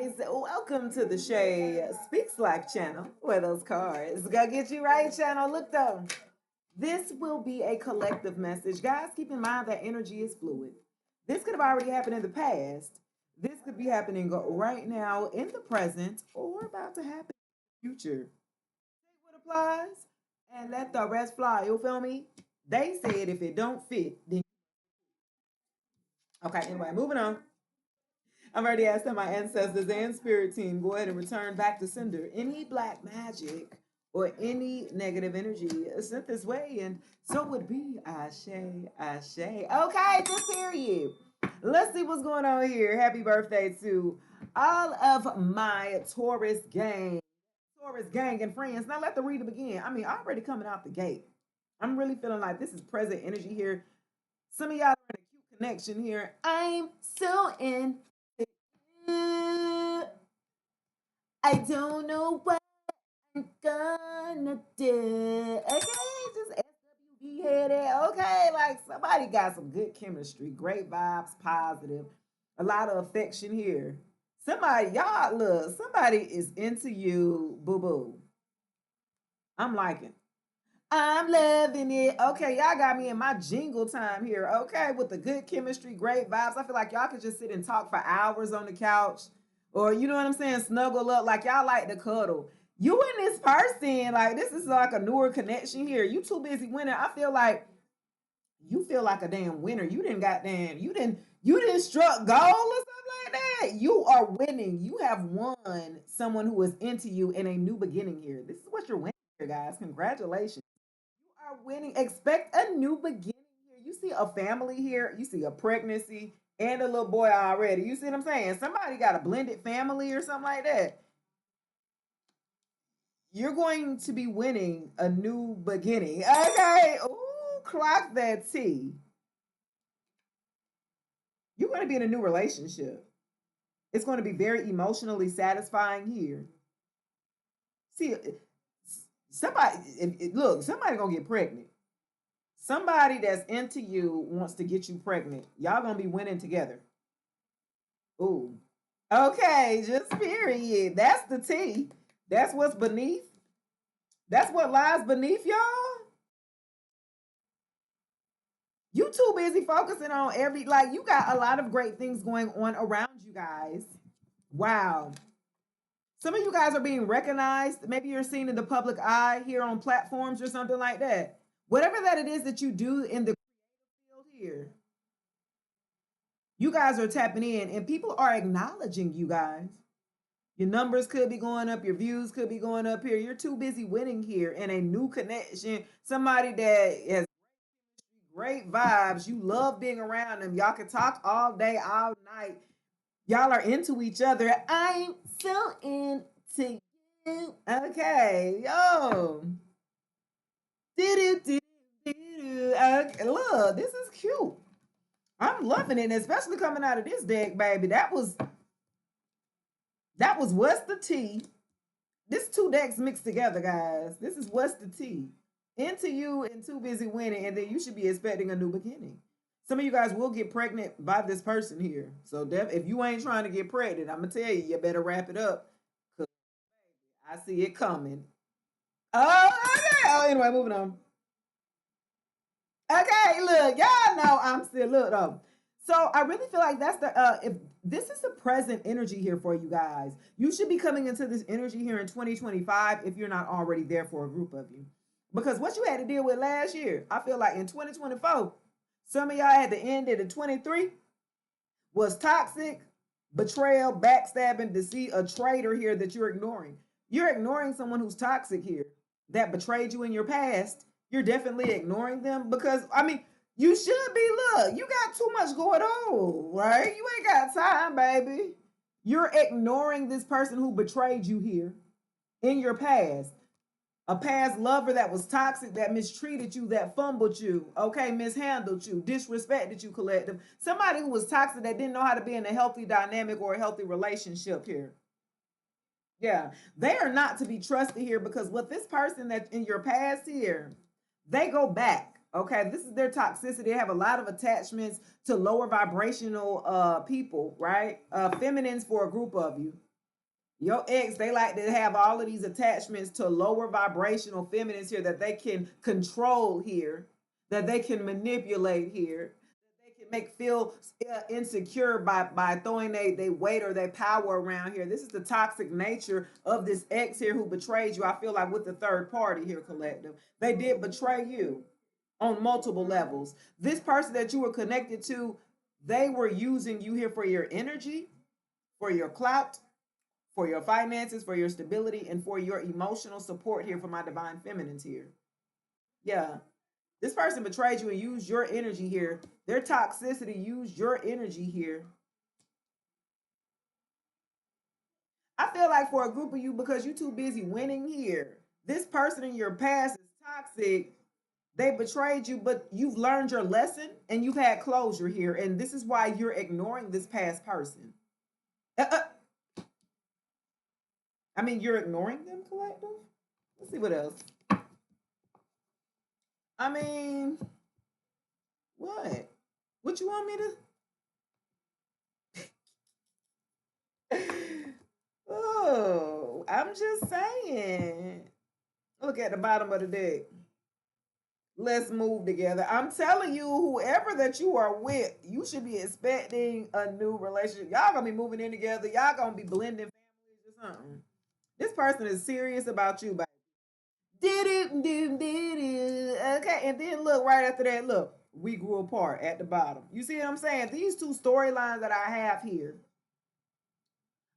guys, welcome to the Shay Speaks Life channel, where those cards go get you right channel. Look though, this will be a collective message. Guys, keep in mind that energy is fluid. This could have already happened in the past. This could be happening right now in the present or about to happen in the future. Take what applies and let the rest fly. You feel me? They said if it don't fit, then okay, anyway, moving on. I'm already asking my ancestors and spirit team, go ahead and return back to sender any black magic or any negative energy sent this way. And so would be Ashe, Ashe. Okay, just period. Let's see what's going on here. Happy birthday to all of my Taurus gang and friends. Now let the reader begin. I mean, already coming out the gate. I'm really feeling like this is present energy here. Some of y'all are in a cute connection here. I'm so in. I don't know what I'm gonna do. Okay, just SWB headed. Okay, like somebody got some good chemistry, great vibes, positive, a lot of affection here. Somebody, y'all look, somebody is into you, boo boo. I'm liking. I'm loving it. Okay, y'all got me in my jingle time here. Okay, with the good chemistry, great vibes. I feel like y'all could just sit and talk for hours on the couch, or you know what I'm saying, snuggle up like y'all like to cuddle. You and this person, like this is like a newer connection here. You too busy winning. I feel like you feel like a damn winner. You didn't goddamn, you didn't struck gold or something like that. You are winning. You have won someone who is into you in a new beginning here. This is what you're winning here, guys. Congratulations. You are winning. Expect a new beginning here. You see a family here. You see a pregnancy and a little boy already. You see what I'm saying? Somebody got a blended family or something like that. You're going to be winning a new beginning. Okay. Ooh, clock that T. You're going to be in a new relationship. It's going to be very emotionally satisfying here. See, somebody, look, somebody gonna get pregnant. Somebody that's into you wants to get you pregnant. Y'all gonna be winning together. Ooh. Okay, just period. That's the tea. That's what's beneath. That's what lies beneath y'all. You too busy focusing on like you got a lot of great things going on around you guys. Wow. Some of you guys are being recognized. Maybe you're seen in the public eye here on platforms or something like that. Whatever that it is that you do in the field here, you guys are tapping in and people are acknowledging you guys. Your numbers could be going up, your views could be going up here. You're too busy winning here in a new connection. Somebody that has great vibes. You love being around them. Y'all can talk all day, all night. Y'all are into each other. I'm so into you. Okay, yo. Okay, look, this is cute. I'm loving it, especially coming out of this deck, baby. That was what's the tea. This two decks mixed together, guys. This is what's the tea. Into you and too busy winning, and then you should be expecting a new beginning. Some of you guys will get pregnant by this person here. So if you ain't trying to get pregnant, I'm gonna tell you, you better wrap it up. Cause I see it coming. Oh, okay. Oh, anyway, moving on. Okay, look, y'all know I'm still look though. So I really feel like that's the if this is the present energy here for you guys. You should be coming into this energy here in 2025 if you're not already there for a group of you. Because what you had to deal with last year, I feel like in 2024, some of y'all had to end it in 23 was toxic, betrayal, backstabbing, deceit, a traitor here that you're ignoring. You're ignoring someone who's toxic here that betrayed you in your past. You're definitely ignoring them because I mean you should be. Look, you got too much going on, right? You ain't got time, baby. You're ignoring this person who betrayed you here in your past. A past lover that was toxic, that mistreated you, that fumbled you, okay, mishandled you, disrespected you, collective. Somebody who was toxic that didn't know how to be in a healthy dynamic or a healthy relationship here. Yeah, they are not to be trusted here because with this person that's in your past here, they go back. Okay, this is their toxicity. They have a lot of attachments to lower vibrational people, right? Feminines for a group of you. Your ex, they like to have all of these attachments to lower vibrational feminines here that they can control here, that they can manipulate here, that they can make feel insecure by throwing they weight or their power around here. This is the toxic nature of this ex here who betrayed you. I feel like with the third party here, collective. They did betray you on multiple levels. This person that you were connected to, they were using you here for your energy, for your clout, for your finances, for your stability, and for your emotional support here for my divine feminines here. Yeah. This person betrayed you and used your energy here. Their toxicity used your energy here. I feel like for a group of you, because you're too busy winning here, this person in your past is toxic. They betrayed you, but you've learned your lesson and you've had closure here. And this is why you're ignoring this past person. I mean, you're ignoring them, collective? Let's see what else. I mean, what? What you want me to? Oh, I'm just saying. Look at the bottom of the deck. Let's move together. I'm telling you, whoever that you are with, you should be expecting a new relationship. Y'all gonna be moving in together. Y'all gonna be blending families or something. This person is serious about you, baby. Okay, and then look right after that. Look, we grew apart at the bottom. You see what I'm saying? These two storylines that I have here.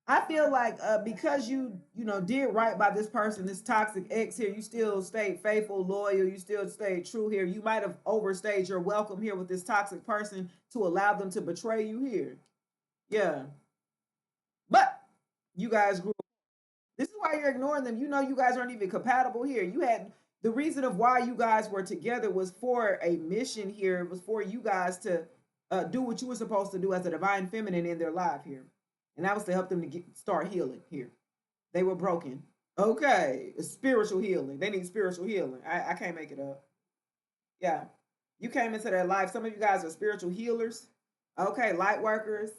I feel like because you did right by this person, this toxic ex here, you still stayed faithful, loyal, you still stayed true here. You might have overstayed your welcome here with this toxic person to allow them to betray you here. Yeah. But you guys grew. This is why you're ignoring them. You know you guys aren't even compatible here. You had the reason of why you guys were together was for a mission here. It was for you guys to do what you were supposed to do as a divine feminine in their life here. And that was to help them to start healing here. They were broken. Okay, spiritual healing. They need spiritual healing. I can't make it up. Yeah, you came into their life. Some of you guys are spiritual healers. Okay, light workers,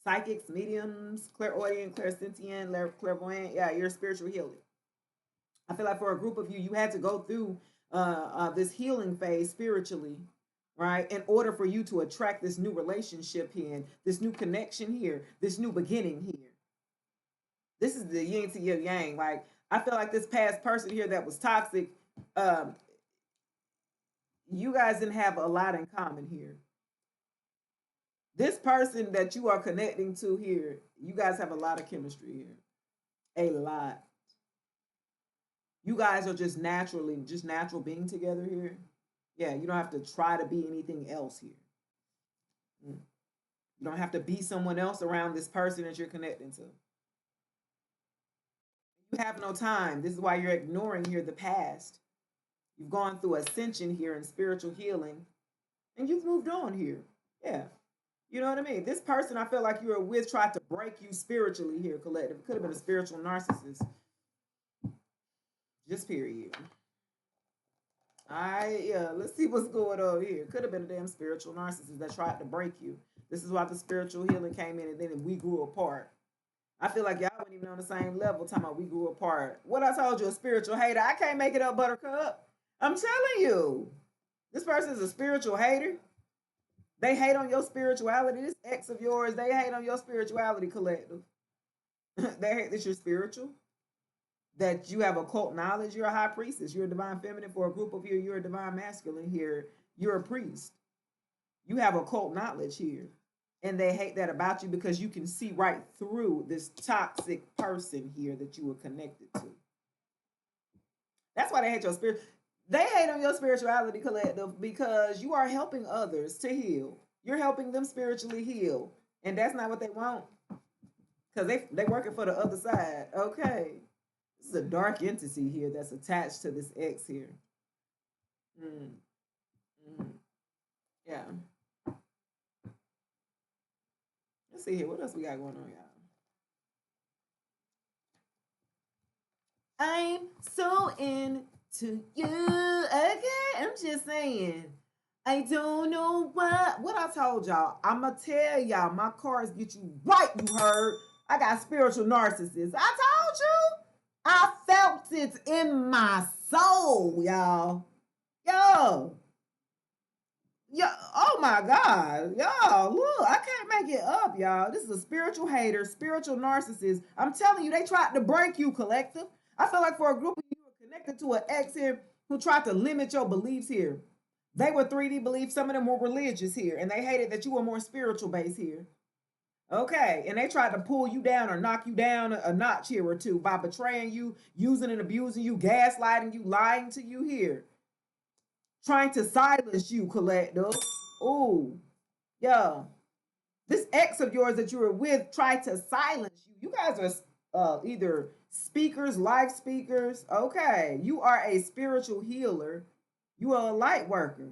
psychics, mediums, clairaudient, clairsentient, clairvoyant. Yeah, you're a spiritual healer. I feel like for a group of you, you had to go through this healing phase spiritually, right? In order for you to attract this new relationship here, this new connection here, this new beginning here. This is the yin to your yang. Like, I feel like this past person here that was toxic, um, you guys didn't have a lot in common here. This person that you are connecting to here, you guys have a lot of chemistry here. A lot. You guys are just natural being together here. Yeah, you don't have to try to be anything else here. Mm. You don't have to be someone else around this person that you're connecting to. You have no time. This is why you're ignoring here the past. You've gone through ascension here in spiritual healing, and you've moved on here. Yeah. You know what I mean? This person I feel like you were with tried to break you spiritually here, collective. It could have been a spiritual narcissist. Just period. Yeah, let's see what's going on here. Could have been a damn spiritual narcissist that tried to break you. This is why the spiritual healing came in and then we grew apart. I feel like y'all weren't even on the same level talking about we grew apart. What I told you, a spiritual hater. I can't make it up, Buttercup. I'm telling you. This person is a spiritual hater. They hate on your spirituality. This ex of yours, they hate on your spirituality, collective. They hate that you're spiritual, that you have occult knowledge. You're a high priestess. You're a divine feminine. For a group of you, you're a divine masculine here. You're a priest. You have occult knowledge here. And they hate that about you because you can see right through this toxic person here that you were connected to. That's why they hate your spirit. They hate on your spirituality, collective, because you are helping others to heal. You're helping them spiritually heal. And that's not what they want. Because they working for the other side. Okay. This is a dark entity here that's attached to this ex here. Mm. Mm. Yeah. Let's see here. What else we got going on, y'all? I'm so into you. Okay, I'm just saying. I don't know what I told y'all. I'ma tell y'all. My cards get you right. You heard. I got spiritual narcissists. I told you. I felt it in my soul, y'all. Yo. Yo, oh my God. Y'all, look, I can't make it up, y'all. This is a spiritual hater, spiritual narcissist. I'm telling you, they tried to break you, collective. I feel like for a group of you who are connected to an ex here who tried to limit your beliefs here. They were 3D beliefs. Some of them were religious here, and they hated that you were more spiritual based here. Okay, and they tried to pull you down or knock you down a notch here or two by betraying you, using and abusing you, gaslighting you, lying to you here, trying to silence you, collective. Ooh, yeah. This ex of yours that you were with tried to silence you. You guys are either speakers, life speakers. Okay, you are a spiritual healer. You are a light worker.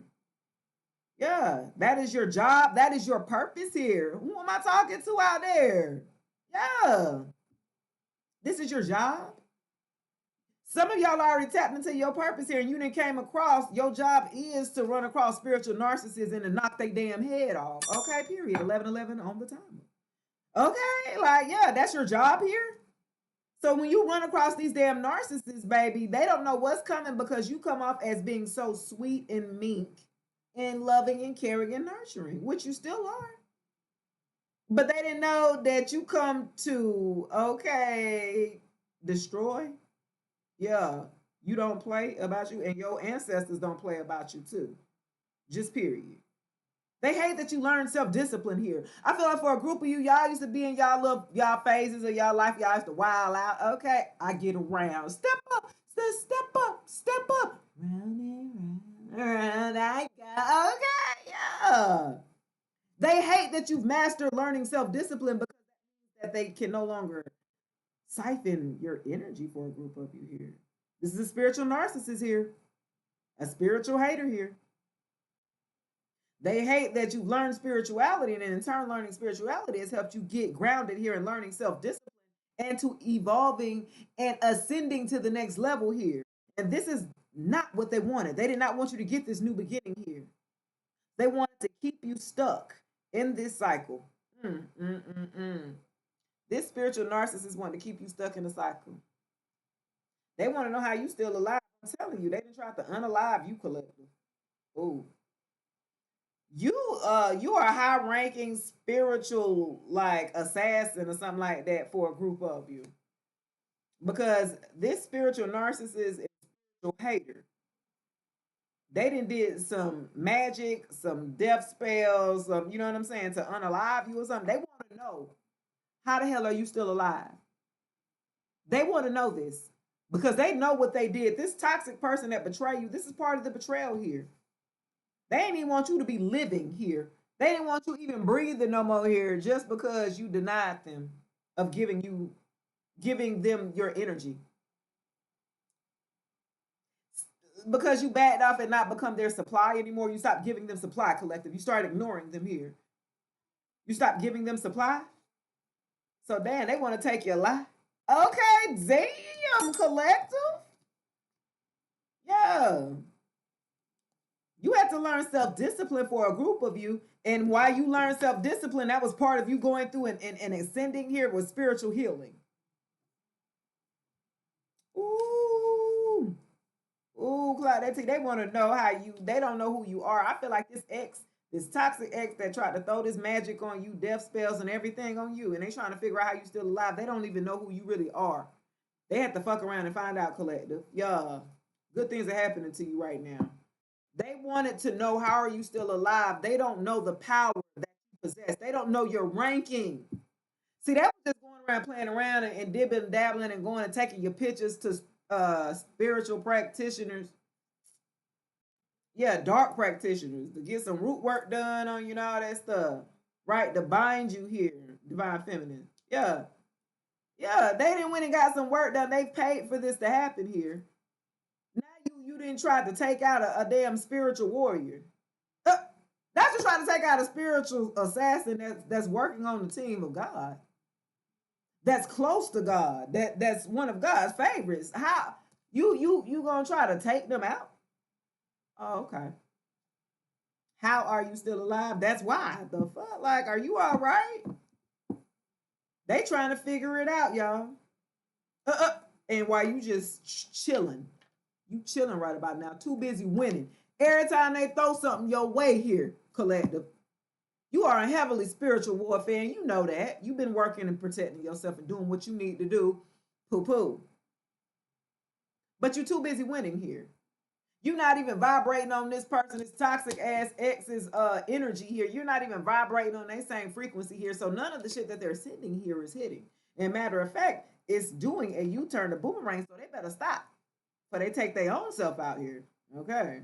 Yeah, that is your job. That is your purpose here. Who am I talking to out there? Yeah, this is your job. Some of y'all already tapped into your purpose here and you didn't came across. Your job is to run across spiritual narcissists and to knock their damn head off. Okay, period. 11:11 on the timer. Okay, like, yeah, that's your job here. So when you run across these damn narcissists, baby, they don't know what's coming because you come off as being so sweet and meek and loving and caring and nurturing, which you still are. But they didn't know that you come to, okay, destroy. Yeah, you don't play about you, and your ancestors don't play about you too. Just period. They hate that you learn self-discipline here. I feel like for a group of you, y'all used to be in y'all little y'all phases of y'all life, y'all used to wild out. Okay, I get around. Step up, step up, step up. Round and round I go. Okay, yeah. They hate that you've mastered learning self-discipline because that they can no longer siphon your energy for a group of you here. This is a spiritual narcissist here, a spiritual hater here. They hate that you've learned spirituality, and in turn, learning spirituality has helped you get grounded here and learning self discipline and to evolving and ascending to the next level here. And this is not what they wanted. They did not want you to get this new beginning here. They wanted to keep you stuck in this cycle. Mm, mm, mm, mm. This spiritual narcissist wanted to keep you stuck in the cycle. They want to know how you still alive. I'm telling you, they didn't try to unalive you, collective. Oh, you are a high ranking spiritual like assassin or something like that for a group of you. Because this spiritual narcissist is a spiritual hater. They did some magic, some death spells, you know what I'm saying, to unalive you or something. They want to know how the hell are you still alive? They want to know this because they know what they did. This toxic person that betrayed you, this is part of the betrayal here. They didn't even want you to be living here. They didn't want you even breathing no more here just because you denied them of giving them your energy. Because you backed off and not become their supply anymore, you stopped giving them supply, collective. You started ignoring them here. You stopped giving them supply. So damn, they want to take your life. Okay, damn, collective. Yeah. You had to learn self-discipline for a group of you. And while you learned self-discipline, that was part of you going through and ascending here with spiritual healing. Ooh. Ooh, Claudette, they want to know how they don't know who you are. I feel like this toxic ex that tried to throw this magic on you, death spells and everything on you, and they trying to figure out how you still alive. They don't even know who you really are. They have to fuck around and find out, collective. Yeah. Good things are happening to you right now. They wanted to know how are you still alive. They don't know the power that you possess. They don't know your ranking. See, that was just going around playing around and dibbing and dabbling and going and taking your pictures to spiritual practitioners. Yeah, dark practitioners to get some root work done on you and all that stuff. Right? To bind you here, divine feminine. Yeah. Yeah, they didn't went and got some work done. They paid for this to happen here. Now you didn't try to take out a damn spiritual warrior. That's just trying to take out a spiritual assassin that's working on the team of God. That's close to God. That's one of God's favorites. How you gonna try to take them out? Oh, okay. How are you still alive? That's why. The fuck? Like, are you all right? They trying to figure it out, y'all. And while you just chilling, you chilling right about now, too busy winning. Every time they throw something your way here, collective, you are in heavily spiritual warfare, and you know that. You've been working and protecting yourself and doing what you need to do, poo-poo. But you're too busy winning here. You're not even vibrating on this person's toxic ass ex's energy here. You're not even vibrating on their same frequency here. So none of the shit that they're sending here is hitting. And matter of fact, it's doing a U-turn, a boomerang, so they better stop. But they take their own self out here. Okay.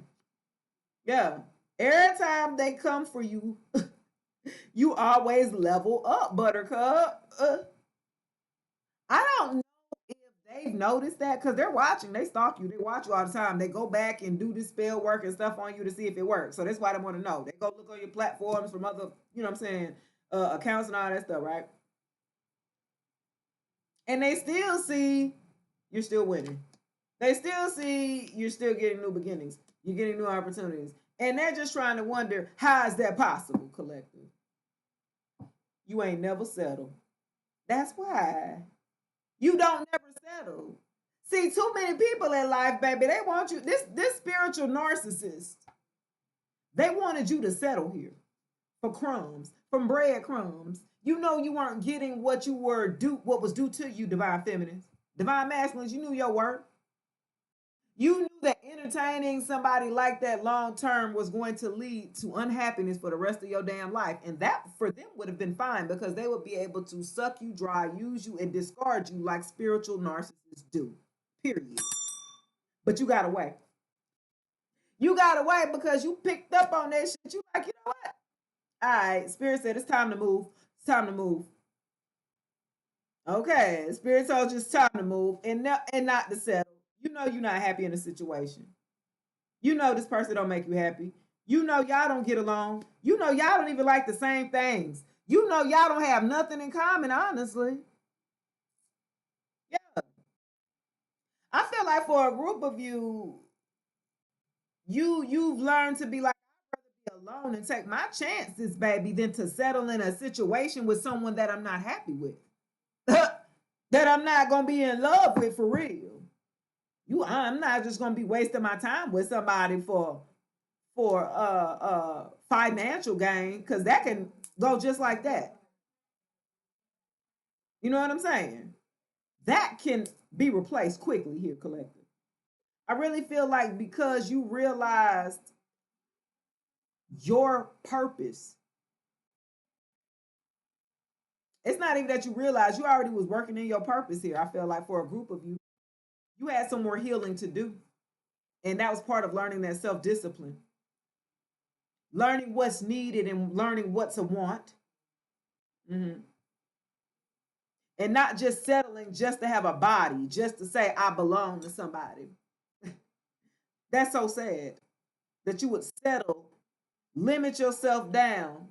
Yeah. Every time they come for you, you always level up, Buttercup. I don't know if they've noticed that because they're watching. They stalk you. They watch you all the time. They go back and do this spell work and stuff on you to see if it works. So that's why they want to know. They go look on your platforms from other, you know what I'm saying, accounts and all that stuff, right? And they still see you're still winning. They still see you're still getting new beginnings. You're getting new opportunities. And they're just trying to wonder, how is that possible, collective? You ain't never settled. That's why. You don't never settle. See, too many people in life, baby, they want you, this spiritual narcissist, they wanted you to settle here for crumbs, from breadcrumbs. You know you weren't getting what you were due, what was due to you, divine feminines. Divine masculines, you knew your worth. You knew that entertaining somebody like that long term was going to lead to unhappiness for the rest of your damn life. And that for them would have been fine because they would be able to suck you dry, use you, and discard you like spiritual narcissists do. Period. But you got away. You got away because you picked up on that shit. You like, you know what? All right, Spirit said it's time to move. It's time to move. Okay, Spirit told you it's time to move and not to settle. You know you're not happy in a situation. You know this person don't make you happy. You know y'all don't get along. You know y'all don't even like the same things. You know y'all don't have nothing in common, honestly. Yeah. I feel like for a group of you, you've learned to be like, I'd rather be alone and take my chances, baby, than to settle in a situation with someone that I'm not happy with. That I'm not gonna be in love with for real. I'm not just gonna be wasting my time with somebody for financial gain, because that can go just like that. You know what I'm saying? That can be replaced quickly here, collective. I really feel like because you realized your purpose, it's not even that you realized, you already was working in your purpose here. I feel like for a group of you, you had some more healing to do. And that was part of learning that self-discipline, learning what's needed and learning what to want. Mhm. And not just settling just to have a body, just to say I belong to somebody. That's so sad that you would settle, limit yourself down,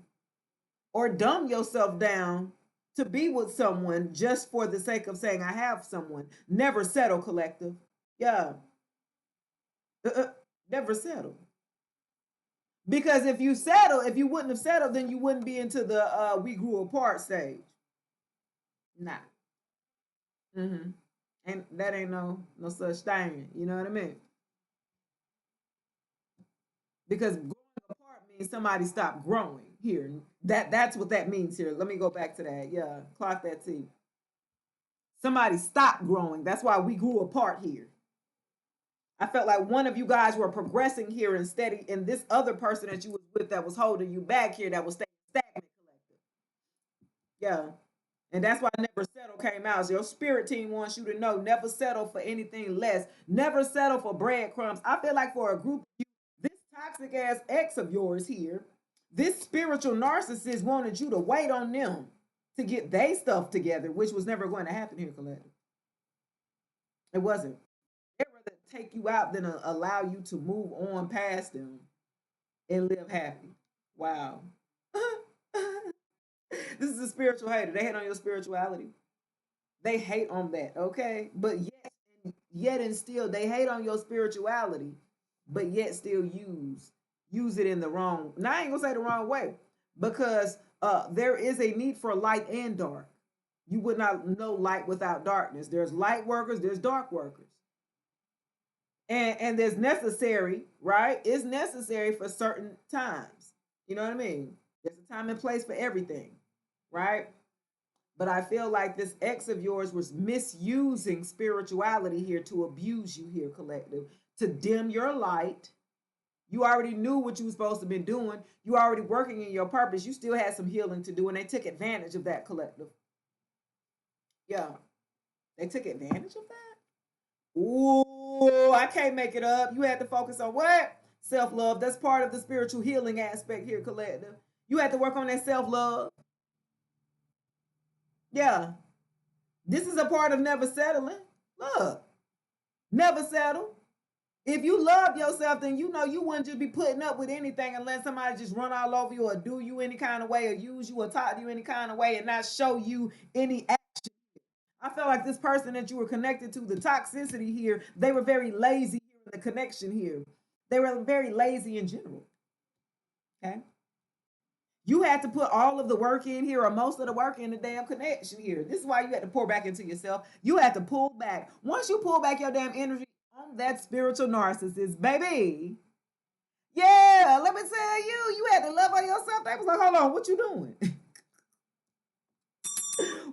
or dumb yourself down to be with someone just for the sake of saying I have someone. Never settle, collective. Yeah. Never settle. Because if you settle, if you wouldn't have settled, then you wouldn't be into the we grew apart stage. Nah. Mm-hmm. And that ain't no such thing. You know what I mean? Because growing apart means somebody stopped growing here. That's what that means here. Let me go back to that. Yeah, clock that T. Somebody stopped growing. That's why we grew apart here. I felt like one of you guys were progressing here and steady, and this other person that you was with that was holding you back here that was staying stagnant, collective. Yeah. And that's why Never Settle came out. So your spirit team wants you to know, never settle for anything less. Never settle for breadcrumbs. I feel like for a group of you, this toxic ass ex of yours here, this spiritual narcissist wanted you to wait on them to get their stuff together, which was never going to happen here, collective. It wasn't. They'd rather take you out than allow you to move on past them and live happy. Wow. This is a spiritual hater. They hate on your spirituality. They hate on that, okay? But yet and still they hate on your spirituality, but yet still use it in the wrong. Now I ain't gonna say the wrong way because there is a need for light and dark. You would not know light without darkness. There's light workers, there's dark workers. And there's necessary, right? It's necessary for certain times. You know what I mean? There's a time and place for everything, right? But I feel like this ex of yours was misusing spirituality here to abuse you here, collective, to dim your light. You already knew what you were supposed to be doing. You already working in your purpose. You still had some healing to do, and they took advantage of that, collective. Yeah, they took advantage of that. Ooh, I can't make it up. You had to focus on what? Self-love. That's part of the spiritual healing aspect here, collective. You had to work on that self-love. Yeah. This is a part of never settling. Look, never settle. If you love yourself, then you know you wouldn't just be putting up with anything unless somebody just run all over you or do you any kind of way or use you or talk to you any kind of way and not show you any action. I felt like this person that you were connected to, the toxicity here, they were very lazy here in the connection here. They were very lazy in general. Okay. You had to put all of the work in here or most of the work in the damn connection here. This is why you had to pour back into yourself. You had to pull back. Once you pull back your damn energy on that spiritual narcissist, baby. Yeah, let me tell you, you had to love on yourself. They was like, hold on, what you doing?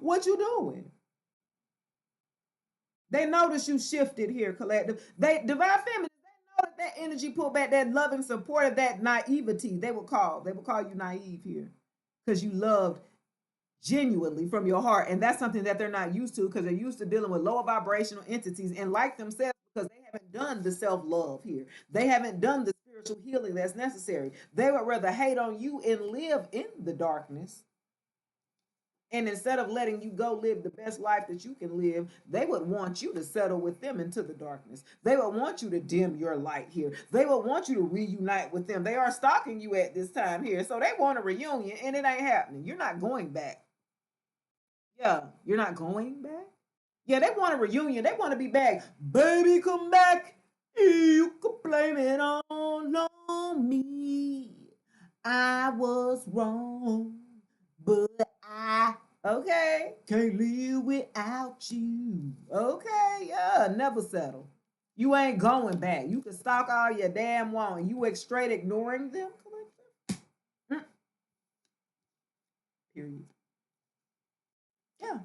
What you doing? They notice you shifted here, collective. They divine feminine, they know that energy pulled back, that loving support of that naivety. They would call you naive here. Because you loved genuinely from your heart. And that's something that they're not used to because they're used to dealing with lower vibrational entities and like themselves because they haven't done the self-love here. They haven't done the spiritual healing that's necessary. They would rather hate on you and live in the darkness. And instead of letting you go live the best life that you can live, they would want you to settle with them into the darkness. They would want you to dim your light here. They would want you to reunite with them. They are stalking you at this time here. So they want a reunion and it ain't happening. You're not going back. Yeah, you're not going back? Yeah, they want a reunion. They want to be back. Baby, come back. You can blame it on me. I was wrong, but I okay can't live without you. Okay, yeah, never settle. You ain't going back. You can stalk all your damn want. You straight ignoring them. Mm, period. Yeah.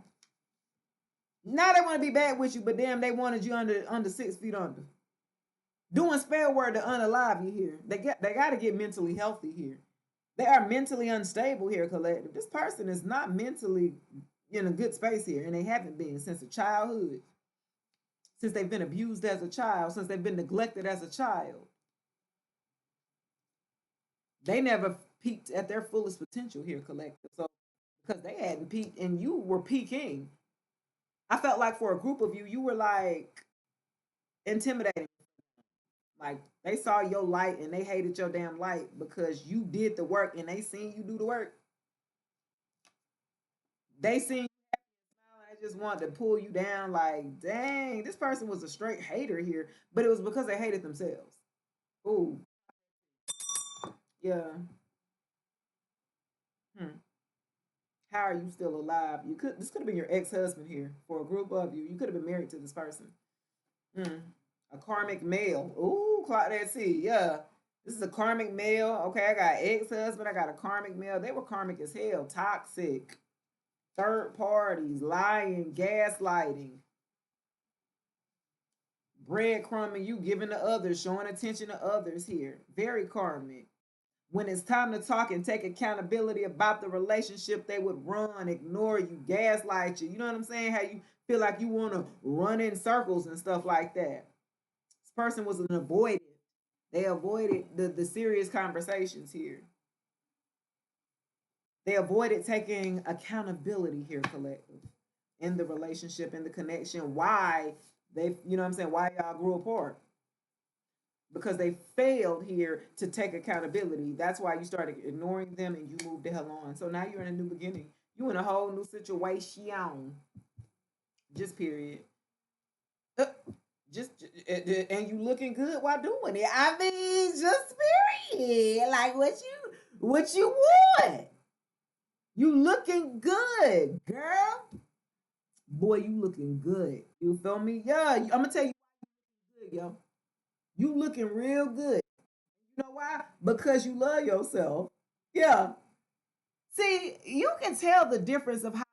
Now they want to be bad with you, but damn, they wanted you under 6 feet under. Doing spell word to unalive you here. They got to get mentally healthy here. They are mentally unstable here, collective. This person is not mentally in a good space here, and they haven't been since a childhood. Since they've been abused as a child, since they've been neglected as a child. They never peaked at their fullest potential here, collective. So because they hadn't peaked and you were peaking, I felt like for a group of you, you were like intimidating. Like they saw your light and they hated your damn light because you did the work and they seen you do the work. They seen you smile and they just wanted to pull you down. Like, dang, this person was a straight hater here, but it was because they hated themselves. Ooh, yeah. Hmm. How are you still alive? This could have been your ex-husband here for a group of you. You could have been married to this person. Hmm. A karmic male. Ooh, Claudette C. Yeah. This is a karmic male. Okay, I got ex-husband. I got a karmic male. They were karmic as hell. Toxic. Third parties. Lying. Gaslighting. Breadcrumbing. You giving to others. Showing attention to others here. Very karmic. When it's time to talk and take accountability about the relationship, they would run, ignore you, gaslight you. You know what I'm saying? How you feel like you want to run in circles and stuff like that. This person was an avoidant. They avoided the serious conversations here. They avoided taking accountability here, collective, in the relationship, in the connection. Why you know what I'm saying, why y'all grew apart. Because they failed here to take accountability. That's why you started ignoring them and you moved the hell on. So now you're in a new beginning. You in a whole new situation. Just period. Uh, just and you looking good while doing it. I mean, just period. Like what you want? You looking good, girl. boy, you looking good. You feel me? Yeah, I'm gonna tell you good, yo. You looking real good. You know why? Because you love yourself. Yeah. See, you can tell the difference of how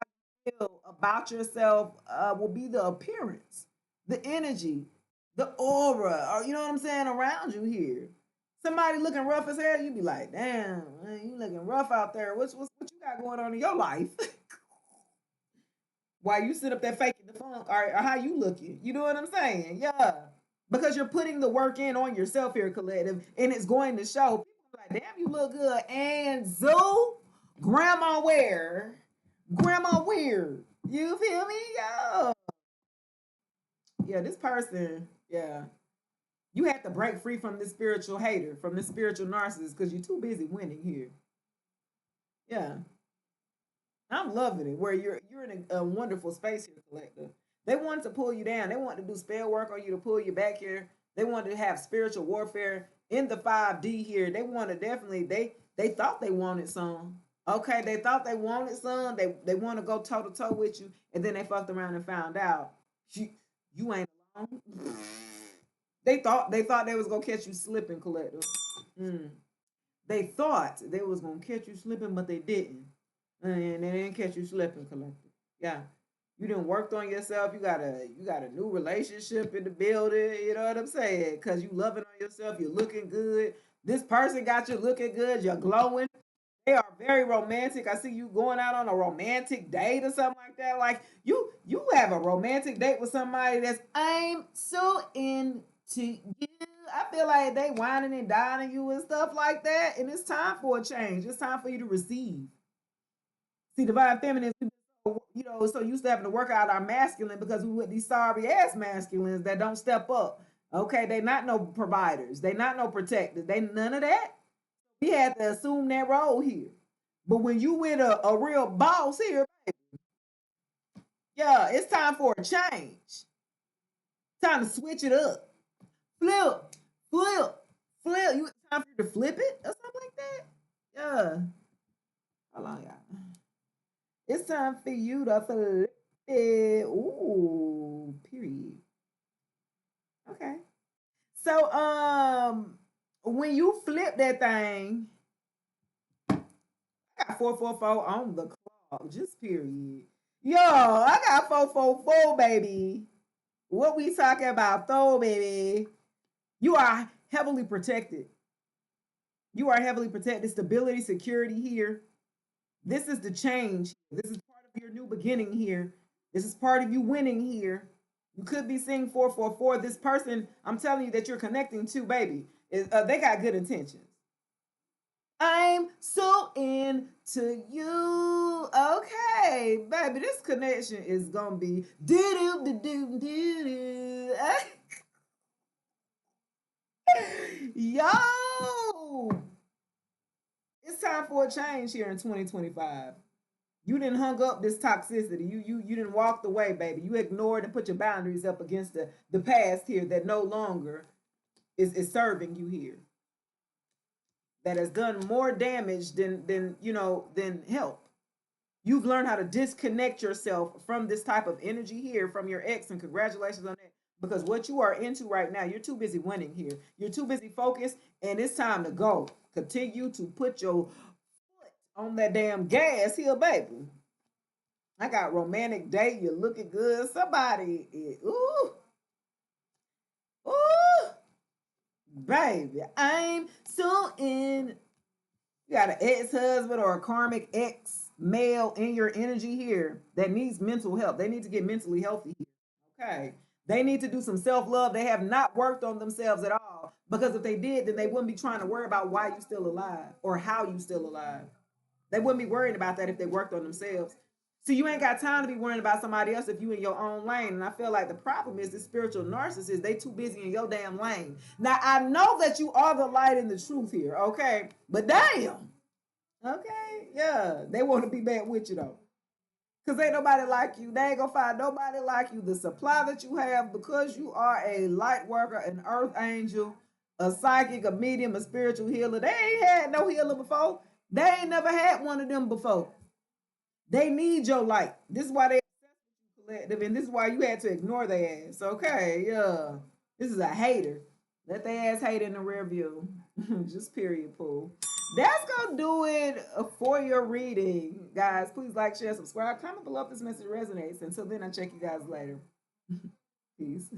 you feel about yourself will be the appearance, the energy, the aura, or you know what I'm saying, around you here. Somebody looking rough as hell, you be like, damn, man, you looking rough out there. What you got going on in your life? While you sit up there faking the funk, or how you looking? You know what I'm saying? Yeah. Because you're putting the work in on yourself here, collective, and it's going to show. People be like, damn, you look good. And Zoo, Grandma where? Grandma weird. You feel me? Yeah. Yeah, this person, yeah. You have to break free from this spiritual hater, from this spiritual narcissist, because you're too busy winning here. Yeah. I'm loving it. Where you're in a wonderful space here, collective. They want to pull you down. They want to do spell work on you to pull you back here. They want to have spiritual warfare in the 5D here. They want to definitely they thought they wanted some. Okay, they thought they wanted some. They want to go toe to toe with you, and then they fucked around and found out you ain't alone. They thought they was gonna catch you slipping, collective. Mm. They thought they was gonna catch you slipping, but they didn't. And they didn't catch you slipping, collective. Yeah. You done worked on yourself. You got a new relationship in the building. You know what I'm saying? Cause you loving on yourself. You're looking good. This person got you looking good. You're glowing. They are very romantic. I see you going out on a romantic date or something like that. Like you have a romantic date with somebody that's I'm so into you. I feel like they whining and dining you and stuff like that. And it's time for a change. It's time for you to receive. See, divine feminine, so used to having to work out our masculine because we with these sorry ass masculines that don't step up. Okay, they not no providers. They not no protectors. They none of that. We had to assume that role here. But when you with a real boss here, yeah, it's time for a change. Time to switch it up. Flip, flip, flip. You time for you to flip it or something like that? Yeah. Hold on, y'all. It's time for you to flip it. Ooh, period. Okay. So when you flip that thing, I got 444 on the clock. Just period. Yo, I got 444, baby. What we talking about, though, baby? You are heavily protected. You are heavily protected. Stability, security here. This is the change. This is part of your new beginning here. This is part of you winning here. You could be seeing 444. This person, I'm telling you that you're connecting to, baby, they got good intentions. I'm so into you. Okay, baby, this connection is gonna be do do do do do. Yo, it's time for a change here in 2025. You didn't hung up this toxicity. You didn't walk away, baby. You ignored and put your boundaries up against the past here that no longer is serving you here. That has done more damage than help. You've learned how to disconnect yourself from this type of energy here from your ex, and congratulations on that. Because what you are into right now, you're too busy winning here. You're too busy focused, and it's time to go. Continue to put your foot on that damn gas here, baby. I got romantic date. You're looking good. Somebody, ooh, ooh, baby. I'm so in. You got an ex-husband or a karmic ex male in your energy here that needs mental help. They need to get mentally healthy here. Okay. They need to do some self-love. They have not worked on themselves at all. Because if they did, then they wouldn't be trying to worry about why you still alive or how you still alive. They wouldn't be worrying about that if they worked on themselves. So you ain't got time to be worrying about somebody else if you in your own lane. And I feel like the problem is the spiritual narcissist, they too busy in your damn lane. Now I know that you are the light and the truth here, okay? But damn. Okay, yeah. They want to be bad with you though. Cause ain't nobody like you. They ain't gonna find nobody like you. The supply that you have, because you are a light worker, an earth angel, a psychic, a medium, a spiritual healer. They ain't had no healer before. They ain't never had one of them before. They need your light. This is why they Collective, and this is why you had to ignore their ass. Okay, yeah. This is a hater. Let their ass hate in the rear view. Just period, pool. That's gonna do it for your reading, guys. Please like, share, subscribe, comment below if this message resonates. Until then, I'll check you guys later. Peace.